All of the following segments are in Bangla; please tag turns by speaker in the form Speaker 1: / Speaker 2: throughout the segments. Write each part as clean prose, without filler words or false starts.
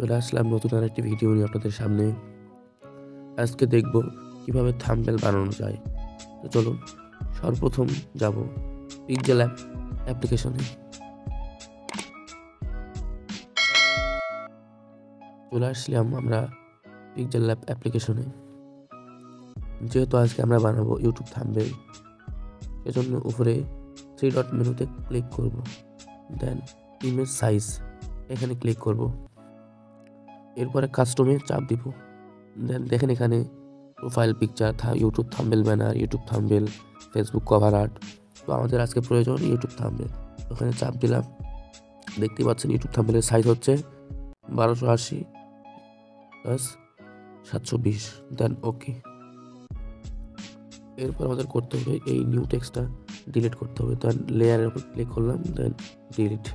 Speaker 1: চলে আসলাম নতুন আরেকটি ভিডিও নিয়ে আপনাদের সামনে। আজকে দেখব কিভাবে থাম্বনেল বানানো যায়। তো চলুন সর্বপ্রথম যাব পিক্সেলab অ্যাপ্লিকেশনে। চলে আসলাম আমরা পিক্সেলab অ্যাপ্লিকেশনে। যেহেতু আজকে আমরা বানাবো ইউটিউব থাম্বনেল, সেজন্য উপরে 3 ডট মেনুতে ক্লিক করব, দেন ইমেজ সাইজ এখানে ক্লিক করব, এরপরে কাস্টমে চাপ দিব। দেন দেখেন এখানে profile picture, YouTube thumbnail banner, YouTube thumbnail, Facebook cover art. তো আমাদের আজকে প্রয়োজন ইউটিউব থাম্বনেল। ওখানে চাপ দিলাম, দেখতে পাচ্ছেন ইউটিউব থাম্বনেলের সাইজ হচ্ছে 1280 প্লাস 720। দেন ওকে। এরপর আমাদের করতে হবে এই নিউ টেক্সটটা ডিলিট করতে হবে। দেন লেয়ারের উপর ক্লিক করলাম, দেন ডিলিট।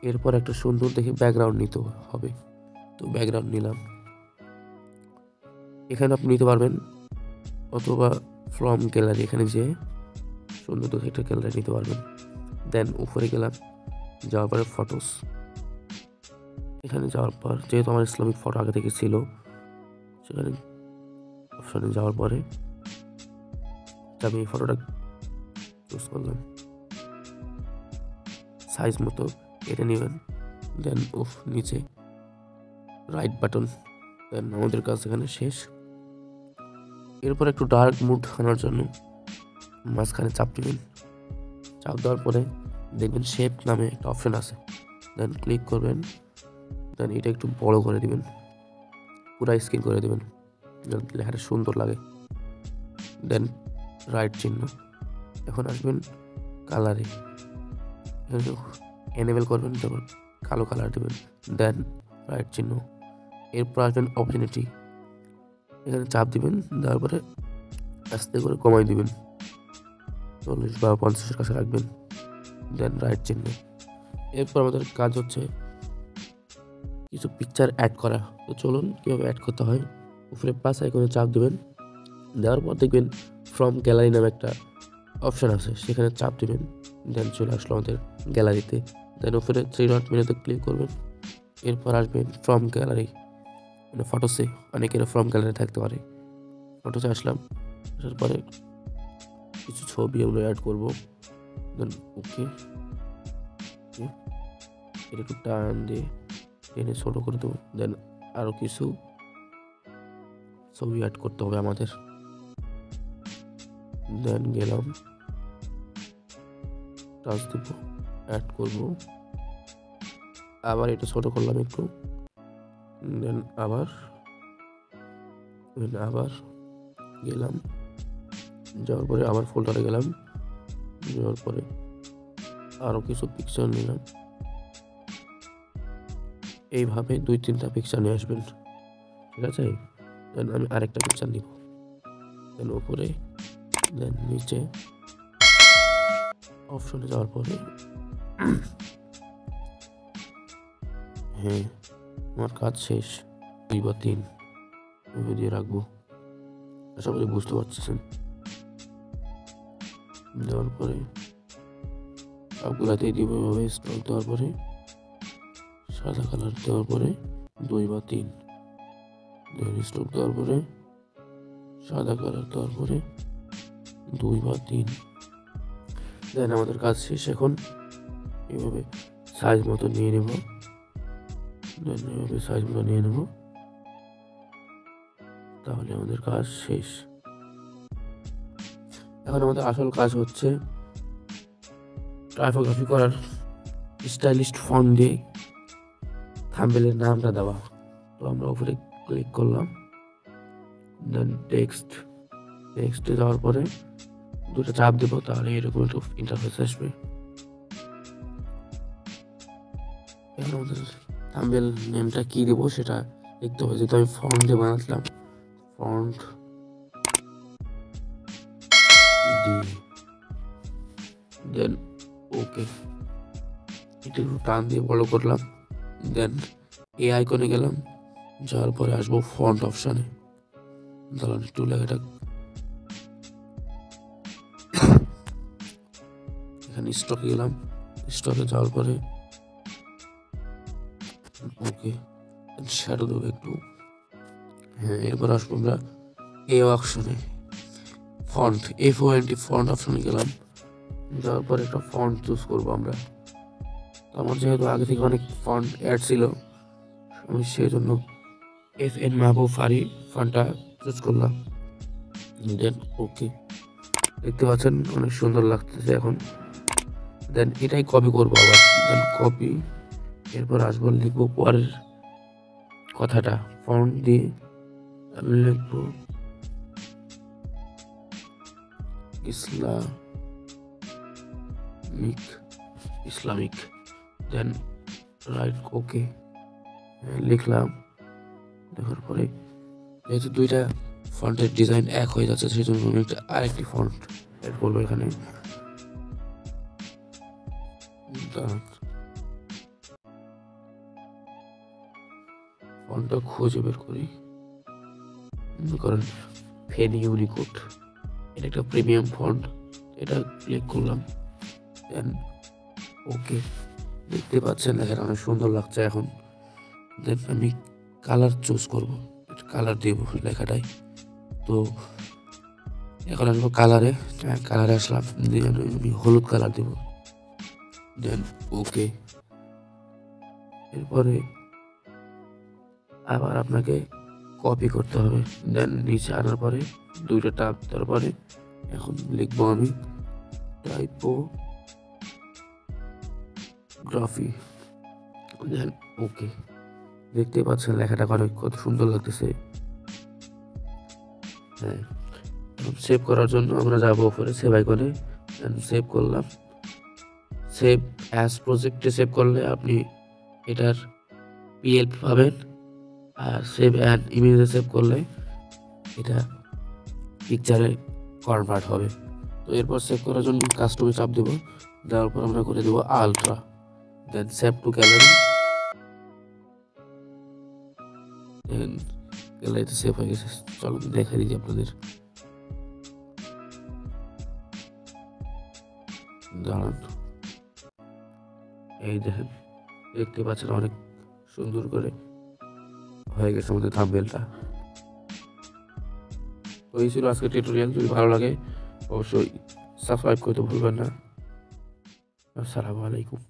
Speaker 1: এরপর একটা সুন্দর দেখে ব্যাকগ্রাউন্ড নিতে হবে। তো ব্যাকগ্রাউন্ড নিলাম, এখানে আপনি নিতে পারবেন অথবা ফ্রম গ্যালারি, এখানে যে সুন্দর দেখে একটা গ্যালারি নিতে পারবেন। দেন উপরে গেলাম, যাওয়ার পরে ফটোস, এখানে যাওয়ার পর যেহেতু আমার ইসলামিক ফটো আগে থেকে ছিল, সেখানে অপশনে যাওয়ার পরে আমি এই ফটোটা চুজ করলাম, সাইজ মতো এটা নেবেন। দেন নিচে রাইট বাটন, দেন আমাদের কাজ এখানে শেষ। এরপর একটু ডার্ক মুড আনার জন্য মাঝখানে চাপ দিবেন। চাপ দেওয়ার পরে দেখবেন শেপ নামে একটা অপশন আছে, দেন ক্লিক করবেন। দেন এটা একটু বড় করে দিবেন, পুরা স্ক্রিন করে দিবেন, লেখাটা সুন্দর লাগে। দেন রাইট চিহ্ন, এখন আসবেন কালারে, এনেবল করবেন, তারপর কালো কালার দেবেন। দেন রাইট চিহ্ন, এরপর আসবেন অপরচুনিটি, এখানে চাপ দিবেন, দেওয়ার পরে আস্তে করে কমাই দিবেন, 40 বা 50-এর কাছে রাখবেন। দেন রাইট চিহ্ন। এরপর আমাদের কাজ হচ্ছে কিছু পিকচার অ্যাড করা। তো চলুন কীভাবে অ্যাড করতে হয়। উপরে প্লাস আইকনে চাপ দিবেন, দেওয়ার পর দেখবেন ফ্রম গ্যালারি নামে একটা অপশান আছে, সেখানে চাপ দিবেন। দেন চলে আসলো আমাদের গ্যালারিতে। দেন উপরে 3 ডট মেনুতে ক্লিক করবেন, এরপর আসবেন ফ্রম গ্যালারি, মানে ফটোসে, অনেকের ফ্রম গ্যালারি থাকতে পারে। ফটোসে আসলাম, আসার পরে কিছু ছবি আমরা অ্যাড করবো। দেন ওকে, এটা একটু টান দিয়ে টেনে ছোটো করে দেবো। দেন আরও কিছু ছবি অ্যাড করতে হবে আমাদের। দেন গেলাম, টাচ দেবো, অ্যাড করবো, আবার এটা ছোটো করলাম একটু। দেন আবার গেলাম, যাওয়ার পরে আবার ফোল্ডারে গেলাম, যাওয়ার পরে আরও কিছু পিকচার নিলাম। এইভাবে 2-3টা পিকচার নিয়ে আসবেন, ঠিক আছে। দেন আমি আরেকটা পিকচার নিব, দেন উপরে, দেন নিচে অপশনে যাওয়ার পরে হ্যাঁ, আমার কাজ শেষ। 2 বা 3 দিয়ে রাখবো, আশা করি বুঝতে পারছেন। দেওয়ার পরে সবগুলাতেই দিব এভাবে স্টক দেওয়ার পরে সাদা কালার দেওয়ার পরে 2 বা 3, দেন স্টক দেওয়ার পরে সাদা কালার দেওয়ার পরে 2 বা 3। দেন আমাদের কাজ শেষ। এখন এভাবে সাইজ মতো নিয়ে নেব, দেন এভাবে সাইজ মতো নিয়ে নেব, তাহলে আমাদের কাজ শেষ। এখন আমাদের আসল কাজ হচ্ছে টাইপোগ্রাফি করার, স্টাইলিস্ট ফন্ট দিয়ে থাম্বনেলের নামটা দেওয়া। তো আমরা উপরে ক্লিক করলাম, দেন টেক্সটে যাওয়ার পরে 2টা চাপ দেব, তাহলে এরকম একটু ইন্টারফেস আসবে। এখন আমাদের থাম্বনেল নেমটা কি দেবো সেটা দেখতে হবে, যেহেতু আমি ফন্ট দিয়ে বানাচ্ছিলাম, ফন্ট দেন ওকে, এটা একটু টান দিয়ে বড় করলাম। দেন এই আইকনে গেলাম, যাওয়ার পরে আসবো ফন্ট অপশানে, ধরুন একটু লেখাটা এখানে স্টকে গেলাম, স্টকে যাওয়ার পরে ওকে, শ্যাডো দেবো একটু। হ্যাঁ, এরপর আসবো আমরা এই অপশনে, ফন্ট F-O-N-T ফন্ট অপশনে গেলাম। যাওয়ার পর একটা ফন্ট চুজ করবো আমরা। আমার যেহেতু আগে থেকে অনেক ফন্ট অ্যাড ছিল, আমি সেই জন্য FN মাহবুব ফারি ফন্টটা চুজ করলাম। দেন ওকে, দেখতে পাচ্ছেন অনেক সুন্দর লাগতেছে এখন। দেন এটাই কপি করবো আবার, দেন কপি। এরপর আসবো, লিখবো পরের কথাটা ফন্ট দিয়ে লিখবো ইসলামিক। দেন রাইট ওকে লিখলাম। দেখার পরে যেহেতু দুইটা ফন্টের ডিজাইন এক হয়ে যাচ্ছে, সেই জন্য আমি আরেকটি ফন্ট অ্যাড করবো এখানে। ফন্টটা খুঁজে বের করি, কারণ ফেন ইউনিকোড, এটা একটা প্রিমিয়াম ফন্ট, এটা ক্লিক করলাম। দেন ওকে, দেখতে পাচ্ছেন লেখাটা অনেক সুন্দর লাগছে এখন। দেন আমি কালার চুজ করব, কালার দেব লেখাটাই। তো এখন আসবো কালারে, কালারে আসলাম, দিয়ে আমি হলুদ কালার দেব। দেন ওকে, এরপরে আবার আপনাকে কপি করতে হবে। দেন নিচে আনার পরে দুইটা টাপ দেওয়ার পরে এখন লিখবো আমি টাইপোগ্রাফি। দেন ওকে, দেখতে পাচ্ছেন লেখাটা অনেক কত সুন্দর লাগতেছে। হ্যাঁ, সেভ করার জন্য আমরা যাবো উপরে সেভ আইকনে, সেভ করলাম। সেভ অ্যাজ প্রজেক্টে সেভ করলে আপনি এটার PLP পাবেন, আর সেভ অ্যান্ড ইমেজে সেভ করলে এটা পিকচারে কনভার্ট হবে। তো এরপর সেভ করার জন্য কাস্টমে চাপ দেবো, দেওয়ার পর আমরা করে দেবো ultra. Then save to gallery, then গ্যালারিতে সেভ হয়ে গেছে। চলো দেখাই দিই আপনাদের, দাঁড়ান। এই দেখেন, দেখতে পাচ্ছেন অনেক সুন্দর করে হয়ে গেছে আমাদের থাম্বনেলটা। তো এই ছিল আজকে টিউটোরিয়াল। যদি ভালো লাগে অবশ্যই সাবস্ক্রাইব করতে ভুলবেন না। আসসালামু আলাইকুম।